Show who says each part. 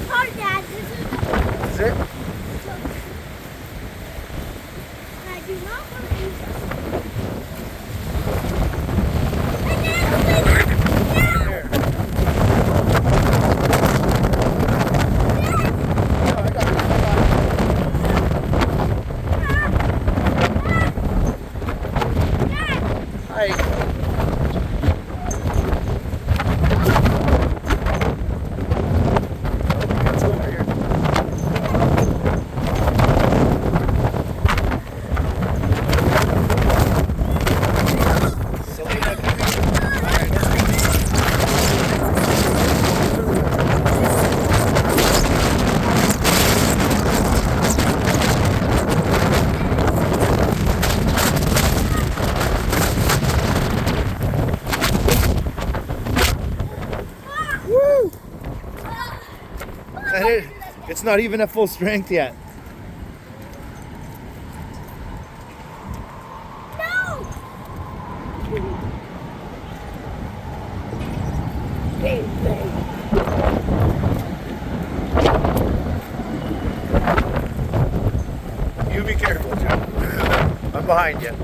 Speaker 1: part, Dad.
Speaker 2: Is it?
Speaker 1: I do not want to use this. Hey, Dad, look at that!
Speaker 2: There. No, I got it. Hi. Let's go over here. Selena, woo! It's not even at full strength yet.
Speaker 1: No!
Speaker 2: You be careful, Joe. I'm behind you.